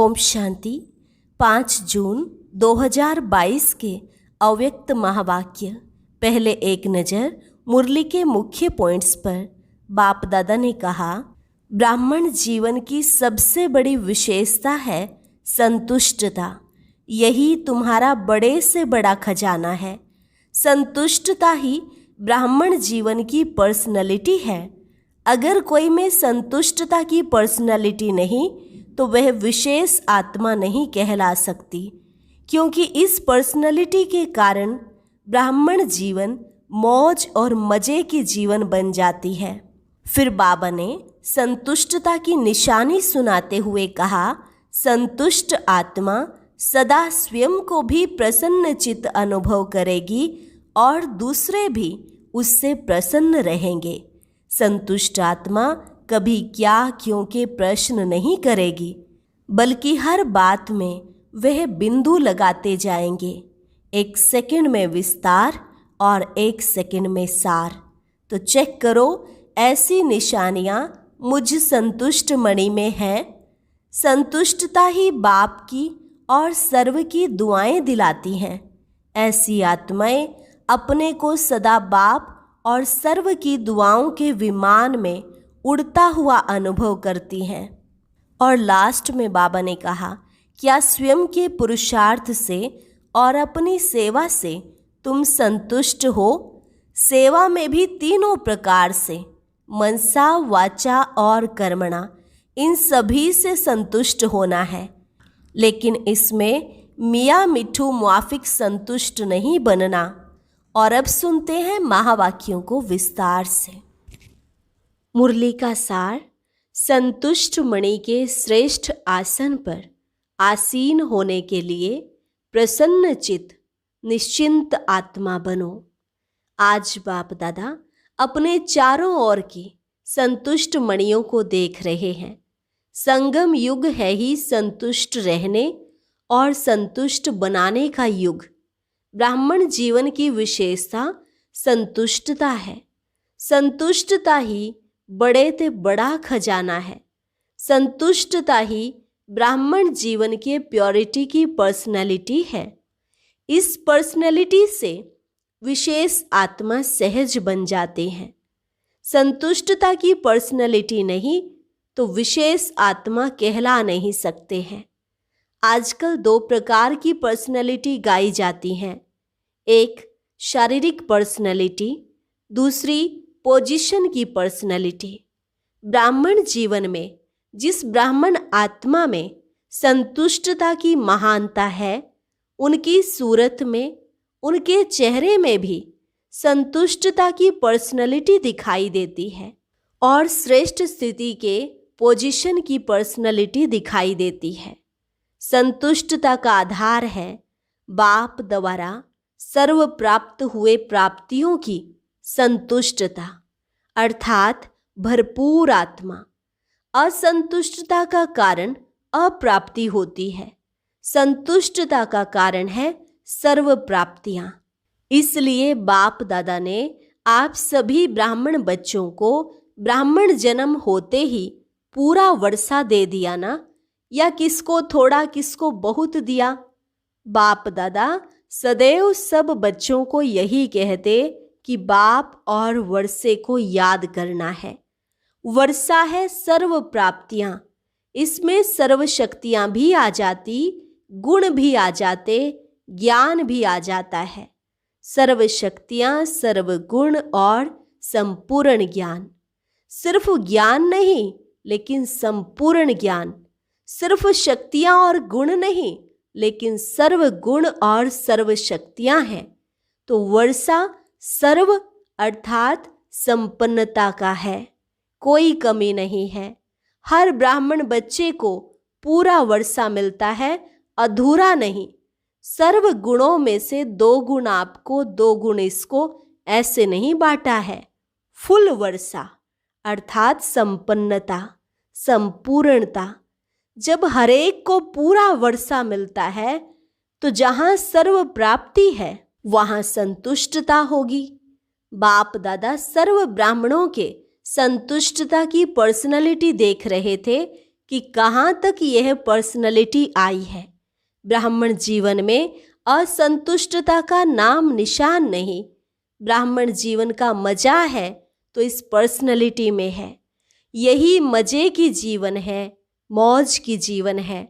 ओम शांति। 5 जून 2022 के अव्यक्त महावाक्य। पहले एक नज़र मुरली के मुख्य पॉइंट्स पर। बाप दादा ने कहा, ब्राह्मण जीवन की सबसे बड़ी विशेषता है संतुष्टता। यही तुम्हारा बड़े से बड़ा खजाना है। संतुष्टता ही ब्राह्मण जीवन की पर्सनैलिटी है। अगर कोई में संतुष्टता की पर्सनैलिटी नहीं तो वह विशेष आत्मा नहीं कहला सकती, क्योंकि इस पर्सनैलिटी के कारण ब्राह्मण जीवन मौज और मज़े की जीवन बन जाती है। फिर बाबा ने संतुष्टता की निशानी सुनाते हुए कहा, संतुष्ट आत्मा सदा स्वयं को भी प्रसन्न चित्त अनुभव करेगी और दूसरे भी उससे प्रसन्न रहेंगे। संतुष्ट आत्मा कभी क्या क्यों के प्रश्न नहीं करेगी, बल्कि हर बात में वह बिंदु लगाते जाएंगे। 1 सेकंड में विस्तार और 1 सेकंड में सार। तो चेक करो, ऐसी निशानियाँ मुझ संतुष्ट मणि में हैं। संतुष्टता ही बाप की और सर्व की दुआएं दिलाती हैं। ऐसी आत्माएं अपने को सदा बाप और सर्व की दुआओं के विमान में उड़ता हुआ अनुभव करती हैं। और लास्ट में बाबा ने कहा, क्या स्वयं के पुरुषार्थ से और अपनी सेवा से तुम संतुष्ट हो? सेवा में भी तीनों प्रकार से, मनसा, वाचा और कर्मणा, इन सभी से संतुष्ट होना है। लेकिन इसमें मियाँ मिठू मुआफिक संतुष्ट नहीं बनना। और अब सुनते हैं महावाक्यों को विस्तार से। मुरली का सार। संतुष्ट मणि के श्रेष्ठ आसन पर आसीन होने के लिए प्रसन्न चित्त निश्चिंत आत्मा बनो। आज बाप दादा अपने चारों ओर की संतुष्ट मणियों को देख रहे हैं। संगम युग है ही संतुष्ट रहने और संतुष्ट बनाने का युग। ब्राह्मण जीवन की विशेषता संतुष्टता है। संतुष्टता ही बड़े ते बड़ा खजाना है। संतुष्टता ही ब्राह्मण जीवन के प्योरिटी की पर्सनैलिटी है। इस पर्सनैलिटी से विशेष आत्मा सहज बन जाते हैं। संतुष्टता की पर्सनैलिटी नहीं तो विशेष आत्मा कहला नहीं सकते हैं। आजकल 2 प्रकार की पर्सनैलिटी गाई जाती हैं। एक शारीरिक पर्सनैलिटी, दूसरी पोजीशन की पर्सनैलिटी। ब्राह्मण जीवन में जिस ब्राह्मण आत्मा में संतुष्टता की महानता है, उनकी सूरत में, उनके चेहरे में भी संतुष्टता की पर्सनैलिटी दिखाई देती है और श्रेष्ठ स्थिति के पोजीशन की पर्सनैलिटी दिखाई देती है। संतुष्टता का आधार है बाप द्वारा सर्व प्राप्त हुए प्राप्तियों की संतुष्टता, अर्थात भरपूर आत्मा। असंतुष्टता का कारण अप्राप्ति होती है। संतुष्टता का कारण है सर्व प्राप्तियां। इसलिए बाप दादा ने आप सभी ब्राह्मण बच्चों को ब्राह्मण जन्म होते ही पूरा वर्षा दे दिया ना, या किसको थोड़ा किसको बहुत दिया। बाप दादा सदैव सब बच्चों को यही कहते कि बाप और वर्षे को याद करना है। वर्षा है सर्व प्राप्तियां, इसमें सर्व शक्तियां भी आ जाती, गुण भी आ जाते, ज्ञान भी आ जाता है। सर्व शक्तियां, सर्व गुण और संपूर्ण ज्ञान। सिर्फ ज्ञान नहीं लेकिन संपूर्ण ज्ञान। सिर्फ शक्तियां और गुण नहीं लेकिन सर्व गुण और सर्व शक्तियां हैं। तो वर्षा सर्व अर्थात संपन्नता का है, कोई कमी नहीं है। हर ब्राह्मण बच्चे को पूरा वर्षा मिलता है, अधूरा नहीं। सर्व गुणों में से 2 गुण आपको, 2 गुण इसको, ऐसे नहीं बांटा है। फुल वर्षा अर्थात संपन्नता, संपूर्णता। जब हरेक को पूरा वर्षा मिलता है तो जहाँ सर्व प्राप्ति है वहाँ संतुष्टता होगी। बाप दादा सर्व ब्राह्मणों के संतुष्टता की पर्सनैलिटी देख रहे थे कि कहाँ तक यह पर्सनैलिटी आई है। ब्राह्मण जीवन में असंतुष्टता का नाम निशान नहीं। ब्राह्मण जीवन का मजा है तो इस पर्सनैलिटी में है। यही मजे की जीवन है, मौज की जीवन है।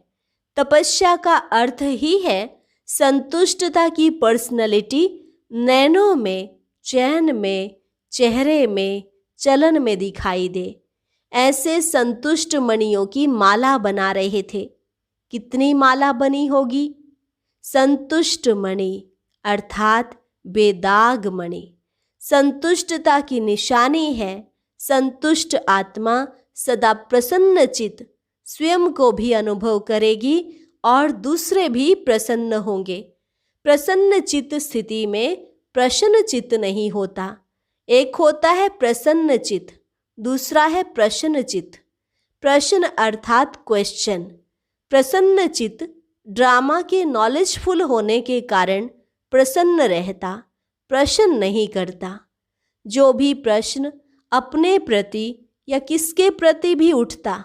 तपस्या का अर्थ ही है संतुष्टता की पर्सनैलिटी नैनों में, चैन में, चेहरे में, चलन में दिखाई दे। ऐसे संतुष्ट मणियों की माला बना रहे थे। कितनी माला बनी होगी? संतुष्ट मणि अर्थात बेदाग मणि। संतुष्टता की निशानी है। संतुष्ट आत्मा सदा प्रसन्न चित्त स्वयं को भी अनुभव करेगी और दूसरे भी प्रसन्न होंगे। प्रसन्न चित्त स्थिति में प्रश्न चित्त नहीं होता। एक होता है प्रसन्न चित्त, दूसरा है प्रश्न चित्त। प्रश्न अर्थात क्वेश्चन। प्रसन्न चित्त ड्रामा के नॉलेजफुल होने के कारण प्रसन्न रहता, प्रश्न नहीं करता। जो भी प्रश्न अपने प्रति या किसके प्रति भी उठता,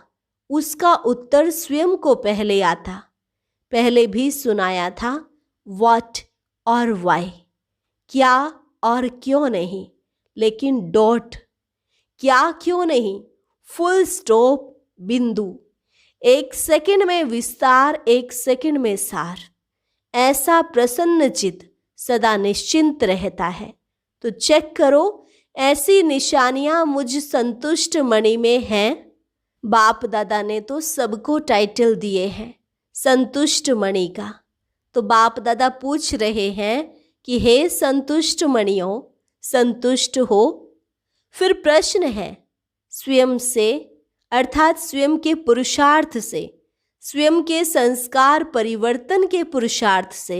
उसका उत्तर स्वयं को पहले आता। पहले भी सुनाया था व्हाट और व्हाई, क्या और क्यों नहीं, लेकिन डॉट, क्या क्यों नहीं, फुल स्टॉप, बिंदु। एक सेकंड में विस्तार, एक सेकंड में सार। ऐसा प्रसन्न चित्त सदा निश्चिंत रहता है। तो चेक करो, ऐसी निशानियां मुझ संतुष्ट मणि में हैं। बाप दादा ने तो सबको टाइटल दिए हैं संतुष्ट मणि का। तो बाप दादा पूछ रहे हैं कि हे संतुष्ट मणियों, संतुष्ट हो? फिर प्रश्न है स्वयं से, अर्थात स्वयं के पुरुषार्थ से, स्वयं के संस्कार परिवर्तन के पुरुषार्थ से,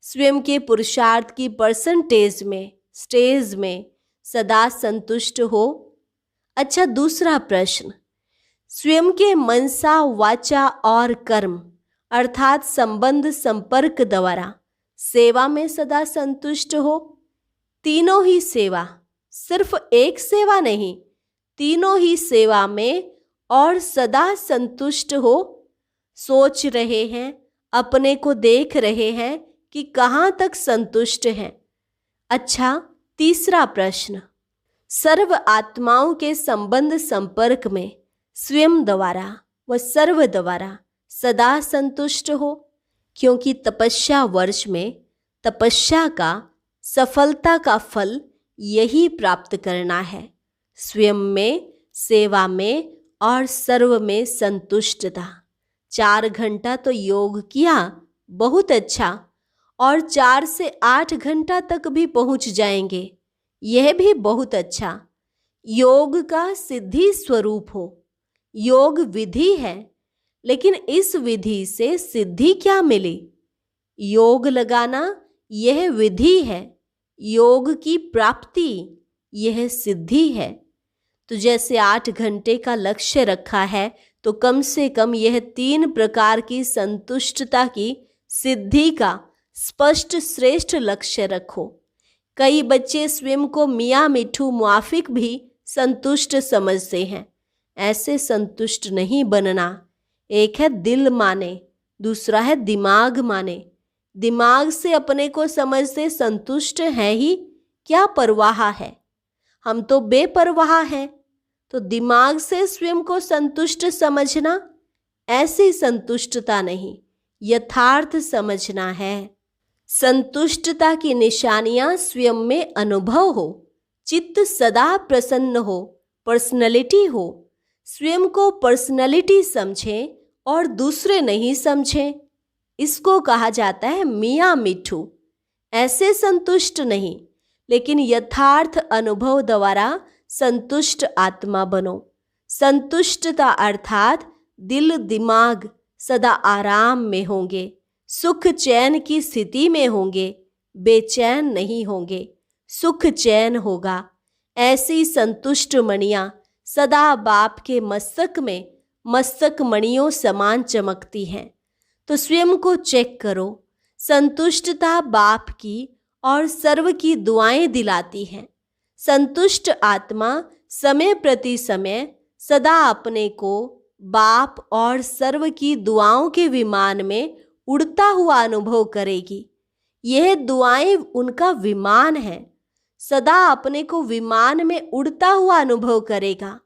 स्वयं के पुरुषार्थ की परसेंटेज में, स्टेज में सदा संतुष्ट हो? अच्छा, दूसरा प्रश्न, स्वयं के मनसा, वाचा और कर्म अर्थात संबंध संपर्क द्वारा सेवा में सदा संतुष्ट हो? तीनों ही सेवा, सिर्फ एक सेवा नहीं, तीनों ही सेवा में और सदा संतुष्ट हो? सोच रहे हैं, अपने को देख रहे हैं कि कहाँ तक संतुष्ट हैं। अच्छा, तीसरा प्रश्न, सर्व आत्माओं के संबंध संपर्क में स्वयं द्वारा व सर्व द्वारा सदा संतुष्ट हो? क्योंकि तपस्या वर्ष में तपस्या का सफलता का फल यही प्राप्त करना है, स्वयं में, सेवा में और सर्व में संतुष्टता। 4 घंटा तो योग किया, बहुत अच्छा, और 4 से 8 घंटा तक भी पहुंच जाएंगे, यह भी बहुत अच्छा। योग का सिद्धि स्वरूप हो। योग विधि है, लेकिन इस विधि से सिद्धि क्या मिली? योग लगाना यह विधि है, योग की प्राप्ति यह सिद्धि है। तो जैसे 8 घंटे का लक्ष्य रखा है, तो कम से कम यह 3 प्रकार की संतुष्टता की सिद्धि का स्पष्ट श्रेष्ठ लक्ष्य रखो। कई बच्चे स्वयं को मियाँ मिठू मुआफिक भी संतुष्ट समझते हैं। ऐसे संतुष्ट नहीं बनना। एक है दिल माने, दूसरा है दिमाग माने। दिमाग से अपने को समझते संतुष्ट है ही, क्या परवाह है, हम तो बेपरवाह हैं। तो दिमाग से स्वयं को संतुष्ट समझना, ऐसी संतुष्टता नहीं, यथार्थ समझना है। संतुष्टता की निशानियां स्वयं में अनुभव हो, चित्त सदा प्रसन्न हो, पर्सनैलिटी हो। स्वयं को पर्सनैलिटी समझें और दूसरे नहीं समझें, इसको कहा जाता है मियाँ मिठू। ऐसे संतुष्ट नहीं, लेकिन यथार्थ अनुभव द्वारा संतुष्ट आत्मा बनो। संतुष्टता अर्थात दिल दिमाग सदा आराम में होंगे, सुख चैन की स्थिति में होंगे, बेचैन नहीं होंगे, सुख चैन होगा। ऐसी संतुष्ट मणियाँ सदा बाप के मस्तक में मस्तक मणियों समान चमकती हैं। तो स्वयं को चेक करो, संतुष्टता बाप की और सर्व की दुआएं दिलाती हैं। संतुष्ट आत्मा समय प्रति समय सदा अपने को बाप और सर्व की दुआओं के विमान में उड़ता हुआ अनुभव करेगी। यह दुआएं उनका विमान है। सदा अपने को विमान में उड़ता हुआ अनुभव करेगा।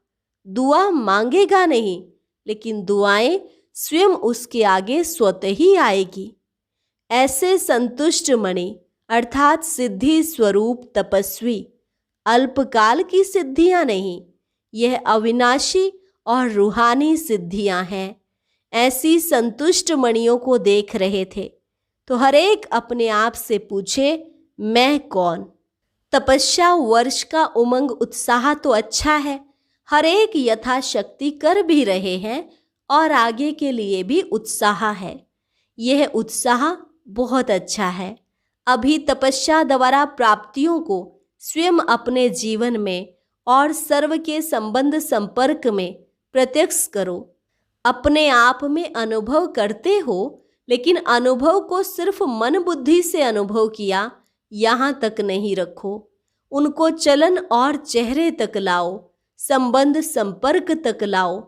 दुआ मांगेगा नहीं, लेकिन दुआएं स्वयं उसके आगे स्वतः ही आएगी। ऐसे संतुष्ट मणि अर्थात सिद्धि स्वरूप तपस्वी अल्पकाल की सिद्धियां नहीं, यह अविनाशी और रूहानी सिद्धियां हैं। ऐसी संतुष्ट मणियों को देख रहे थे तो हर एक अपने आप से पूछे, मैं कौन? तपस्या वर्ष का उमंग उत्साह तो अच्छा है, हर एक यथाशक्ति कर भी रहे हैं और आगे के लिए भी उत्साह है। यह उत्साह बहुत अच्छा है। अभी तपस्या द्वारा प्राप्तियों को स्वयं अपने जीवन में और सर्व के संबंध संपर्क में प्रत्यक्ष करो। अपने आप में अनुभव करते हो, लेकिन अनुभव को सिर्फ मन बुद्धि से अनुभव किया यहाँ तक नहीं रखो। उनको चलन और चेहरे तक लाओ, संबंध संपर्क तक लाओ।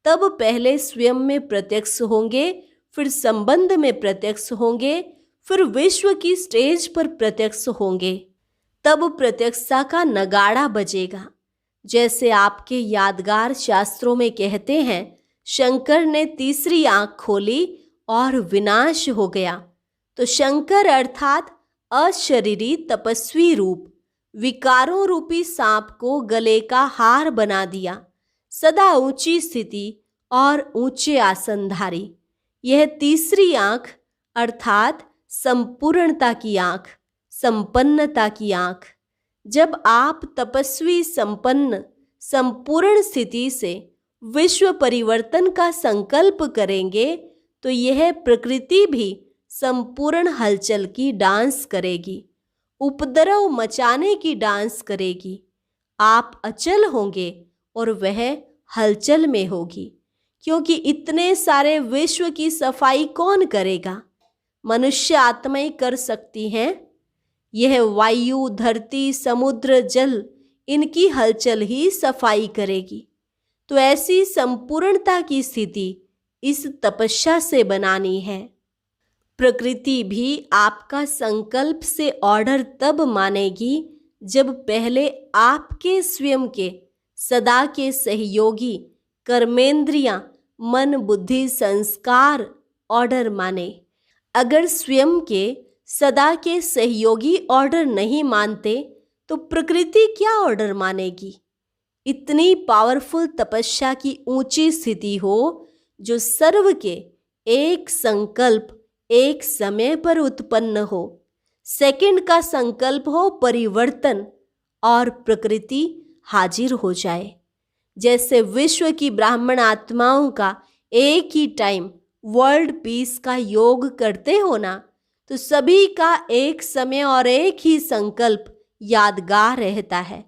तब पहले स्वयं में प्रत्यक्ष होंगे, फिर संबंध में प्रत्यक्ष होंगे, फिर विश्व की स्टेज पर प्रत्यक्ष होंगे। तब प्रत्यक्षता का नगाड़ा बजेगा। जैसे आपके यादगार शास्त्रों में कहते हैं, शंकर ने तीसरी आंख खोली और विनाश हो गया। तो शंकर अर्थात अशरीरी तपस्वी रूप विकारों रूपी सांप को गले का हार बना दिया। सदा ऊंची स्थिति और ऊंचे आसनधारी। यह तीसरी आंख अर्थात संपूर्णता की आंख, संपन्नता की आंख। जब आप तपस्वी संपन्न संपूर्ण स्थिति से विश्व परिवर्तन का संकल्प करेंगे तो यह प्रकृति भी संपूर्ण हलचल की डांस करेगी, उपद्रव मचाने की डांस करेगी। आप अचल होंगे और वह हलचल में होगी, क्योंकि इतने सारे विश्व की सफाई कौन करेगा? मनुष्य आत्माएं कर सकती हैं। यह वायु, धरती, समुद्र, जल, इनकी हलचल ही सफाई करेगी। तो ऐसी संपूर्णता की स्थिति इस तपस्या से बनानी है। प्रकृति भी आपका संकल्प से ऑर्डर तब मानेगी जब पहले आपके स्वयं के सदा के सहयोगी कर्मेंद्रियां, मन, बुद्धि, संस्कार ऑर्डर माने। अगर स्वयं के सदा के सहयोगी ऑर्डर नहीं मानते तो प्रकृति क्या ऑर्डर मानेगी? इतनी पावरफुल तपस्या की ऊंची स्थिति हो जो सर्व के एक संकल्प एक समय पर उत्पन्न हो, सेकंड का संकल्प हो परिवर्तन, और प्रकृति हाजिर हो जाए। जैसे विश्व की ब्राह्मण आत्माओं का एक ही टाइम वर्ल्ड पीस का योग करते हो ना, तो सभी का एक समय और एक ही संकल्प यादगार रहता है।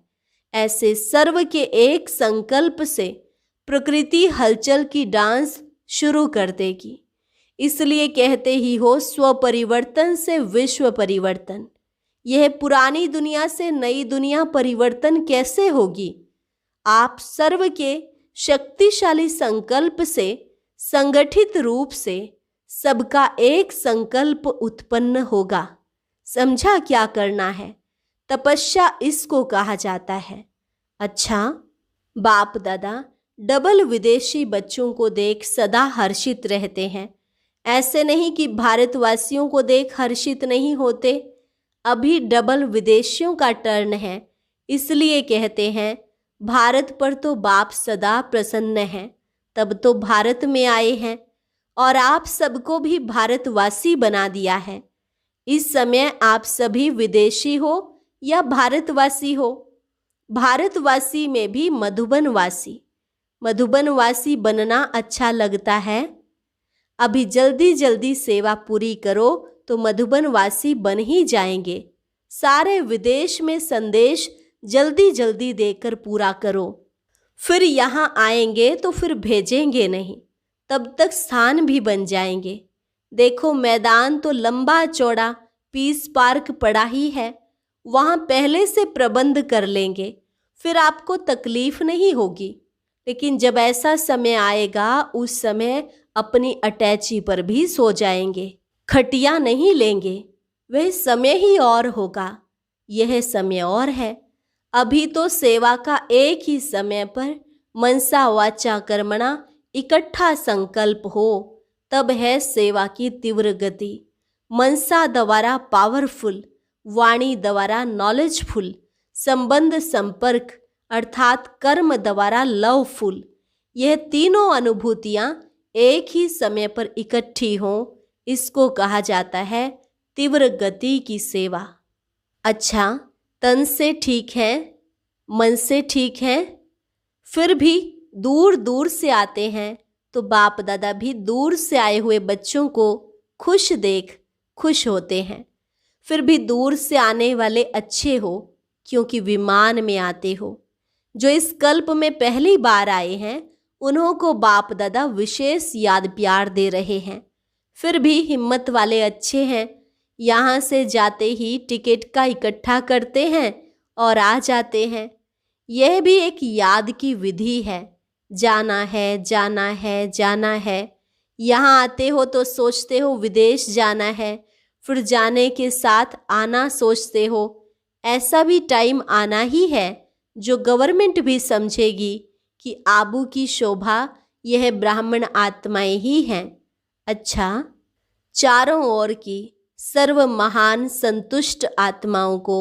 ऐसे सर्व के एक संकल्प से प्रकृति हलचल की डांस शुरू कर देगी। इसलिए कहते ही हो, स्व परिवर्तन से विश्व परिवर्तन। यह पुरानी दुनिया से नई दुनिया परिवर्तन कैसे होगी? आप सर्व के शक्तिशाली संकल्प से संगठित रूप से सबका एक संकल्प उत्पन्न होगा। समझा क्या करना है? तपस्या इसको कहा जाता है। अच्छा, बाप दादा डबल विदेशी बच्चों को देख सदा हर्षित रहते हैं। ऐसे नहीं कि भारतवासियों को देख हर्षित नहीं होते। अभी डबल विदेशियों का टर्न है, इसलिए कहते हैं भारत पर तो बाप सदा प्रसन्न हैं। तब तो भारत में आए हैं और आप सबको भी भारतवासी बना दिया है। इस समय आप सभी विदेशी हो या भारतवासी हो। भारतवासी में भी मधुबनवासी बनना अच्छा लगता है। अभी जल्दी जल्दी सेवा पूरी करो तो मधुबनवासी बन ही जाएंगे। सारे विदेश में संदेश जल्दी जल्दी देकर पूरा करो, फिर यहाँ आएंगे तो फिर भेजेंगे नहीं, तब तक स्थान भी बन जाएंगे। देखो मैदान तो लंबा चौड़ा पीस पार्क पड़ा ही है, वहाँ पहले से प्रबंध कर लेंगे, फिर आपको तकलीफ नहीं होगी। लेकिन जब ऐसा समय आएगा उस समय अपनी अटैची पर भी सो जाएंगे, खटिया नहीं लेंगे। वह समय ही और होगा, यह समय और है। अभी तो सेवा का एक ही समय पर मनसा वाचा कर्मणा इकट्ठा संकल्प हो, तब है सेवा की तीव्र गति। मनसा द्वारा पावरफुल, वाणी द्वारा नॉलेजफुल, संबंध संपर्क अर्थात कर्म द्वारा लवफुल, यह तीनों अनुभूतियां एक ही समय पर इकट्ठी हों, इसको कहा जाता है तीव्र गति की सेवा। अच्छा, तन से ठीक है, मन से ठीक है, फिर भी दूर दूर से आते हैं, तो बाप दादा भी दूर से आए हुए बच्चों को खुश देख खुश होते हैं। फिर भी दूर से आने वाले अच्छे हो, क्योंकि विमान में आते हो। जो इस कल्प में पहली बार आए हैं, उन्हों को बाप दादा विशेष याद प्यार दे रहे हैं। फिर भी हिम्मत वाले अच्छे हैं, यहाँ से जाते ही टिकट का इकट्ठा करते हैं और आ जाते हैं। यह भी एक याद की विधि है, जाना है जाना है जाना है। यहाँ आते हो तो सोचते हो विदेश जाना है, फिर जाने के साथ आना सोचते हो। ऐसा भी टाइम आना ही है जो गवर्नमेंट भी समझेगी कि आबू की शोभा यह ब्राह्मण आत्माएं ही हैं। अच्छा, चारों ओर की सर्व महान संतुष्ट आत्माओं को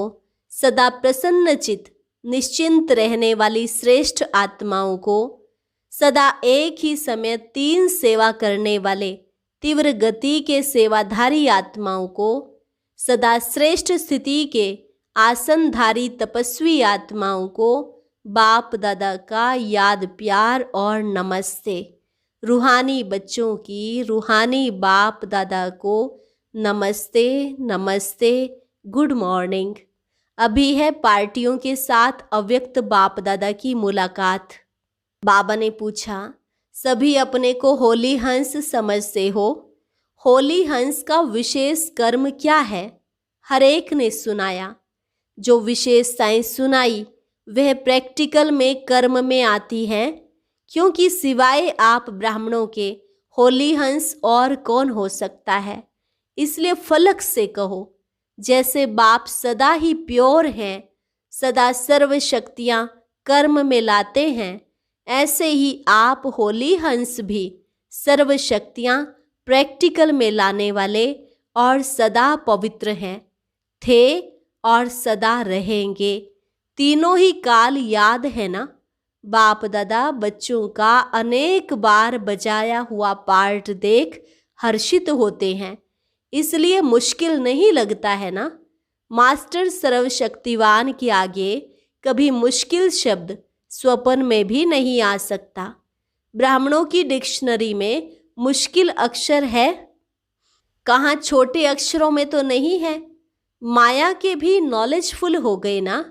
सदा प्रसन्नचित निश्चिंत रहने वाली श्रेष्ठ आत्माओं को सदा एक ही समय 3 सेवा करने वाले तीव्र गति के सेवाधारी आत्माओं को सदा श्रेष्ठ स्थिति के आसनधारी तपस्वी आत्माओं को बाप दादा का याद प्यार और नमस्ते। रूहानी बच्चों की रूहानी बाप दादा को नमस्ते नमस्ते, गुड मॉर्निंग। अभी है पार्टियों के साथ अव्यक्त बाप दादा की मुलाकात। बाबा ने पूछा, सभी अपने को होली हंस समझते हो? होली हंस का विशेष कर्म क्या है? हर एक ने सुनाया। जो विशेषताएं सुनाई वह प्रैक्टिकल में कर्म में आती हैं, क्योंकि सिवाय आप ब्राह्मणों के होली हंस और कौन हो सकता है। इसलिए फलक से कहो, जैसे बाप सदा ही प्योर हैं, सदा सर्व शक्तियाँ कर्म में लाते हैं, ऐसे ही आप होली हंस भी सर्व शक्तियाँ प्रैक्टिकल में लाने वाले और सदा पवित्र हैं, थे और सदा रहेंगे। तीनों ही काल याद है ना? बाप दादा बच्चों का अनेक बार बजाया हुआ पार्ट देख हर्षित होते हैं, इसलिए मुश्किल नहीं लगता है ना? मास्टर सर्वशक्तिवान के आगे कभी मुश्किल शब्द स्वप्न में भी नहीं आ सकता। ब्राह्मणों की डिक्शनरी में मुश्किल अक्षर है? कहाँ छोटे अक्षरों में तो नहीं है। माया के भी नॉलेजफुल हो गए ना।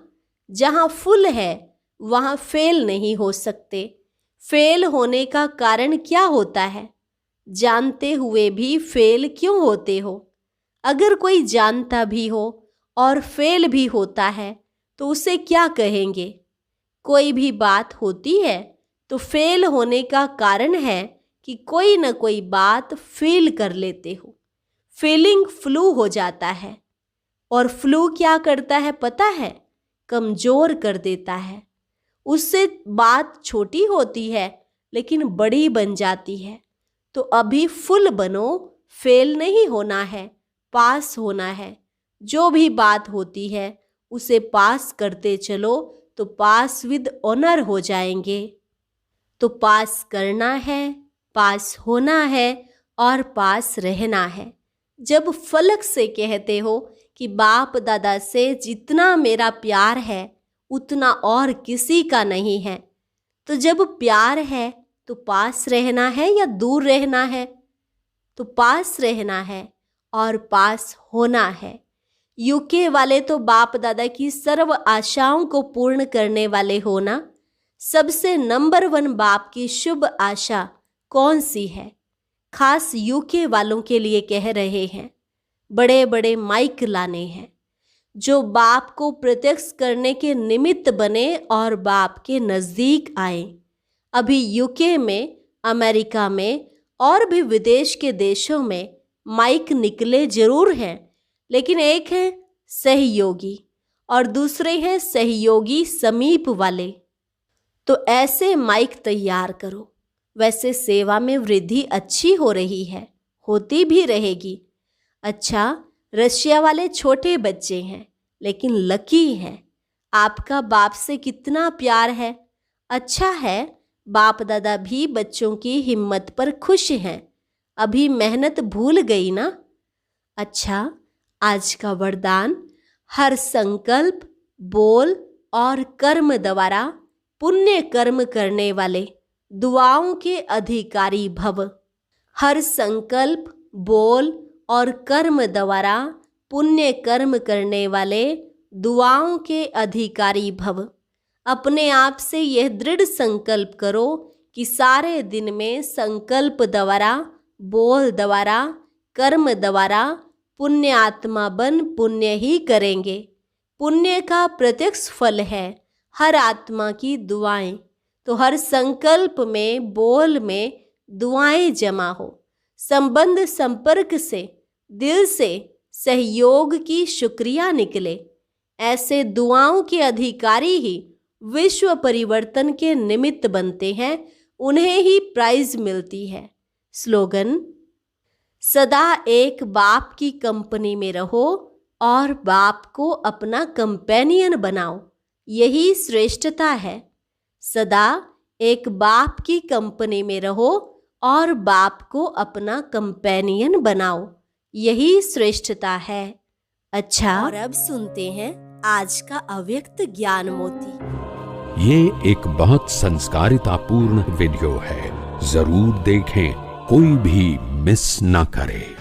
जहाँ फुल है वहाँ फेल नहीं हो सकते। फेल होने का कारण क्या होता है? जानते हुए भी फेल क्यों होते हो? अगर कोई जानता भी हो और फेल भी होता है तो उसे क्या कहेंगे? कोई भी बात होती है तो फेल होने का कारण है कि कोई न कोई बात फील कर लेते हो। फीलिंग फ्लू हो जाता है, और फ्लू क्या करता है पता है? कमजोर कर देता है। उससे बात छोटी होती है लेकिन बड़ी बन जाती है। तो अभी फुल बनो, फेल नहीं होना है, पास होना है। जो भी बात होती है उसे पास करते चलो तो पास विद ऑनर हो जाएंगे। तो पास करना है, पास होना है और पास रहना है। जब फलक से कहते हो कि बाप दादा से जितना मेरा प्यार है उतना और किसी का नहीं है, तो जब प्यार है तो पास रहना है या दूर रहना है? तो पास रहना है और पास होना है। यूके वाले तो बाप दादा की सर्व आशाओं को पूर्ण करने वाले हो ना। सबसे नंबर 1 बाप की शुभ आशा कौन सी है? खास यूके वालों के लिए कह रहे हैं। बड़े बड़े माइक लाने हैं जो बाप को प्रत्यक्ष करने के निमित्त बने और बाप के नज़दीक आए। अभी यूके में, अमेरिका में और भी विदेश के देशों में माइक निकले जरूर हैं, लेकिन एक है सहयोगी और दूसरे हैं सहयोगी समीप वाले। तो ऐसे माइक तैयार करो। वैसे सेवा में वृद्धि अच्छी हो रही है, होती भी रहेगी। अच्छा, रशिया वाले छोटे बच्चे हैं लेकिन लकी हैं। आपका बाप से कितना प्यार है। अच्छा है, बाप दादा भी बच्चों की हिम्मत पर खुश हैं। अभी मेहनत भूल गई ना। अच्छा, आज का वरदान, हर संकल्प, बोल और कर्म द्वारा पुण्य कर्म करने वाले दुआओं के अधिकारी भव। हर संकल्प, बोल और कर्म द्वारा पुण्य कर्म करने वाले दुआओं के अधिकारी भव। अपने आप से यह दृढ़ संकल्प करो कि सारे दिन में संकल्प द्वारा, बोल द्वारा, कर्म द्वारा पुण्य आत्मा बन पुण्य ही करेंगे। पुण्य का प्रत्यक्ष फल है हर आत्मा की दुआएं। तो हर संकल्प में, बोल में दुआएं जमा हो। संबंध संपर्क से, दिल से सहयोग की शुक्रिया निकले। ऐसे दुआओं के अधिकारी ही विश्व परिवर्तन के निमित्त बनते हैं, उन्हें ही प्राइज मिलती है। स्लोगन, सदा एक बाप की कंपनी में रहो और बाप को अपना कंपेनियन बनाओ, यही श्रेष्ठता है। सदा एक बाप की कंपनी में रहो और बाप को अपना कंपेनियन बनाओ, यही श्रेष्ठता है। अच्छा, और अब सुनते हैं आज का अव्यक्त ज्ञान मोती। ये एक बहुत संस्कारितापूर्ण वीडियो है, जरूर देखें, कोई भी मिस ना करे।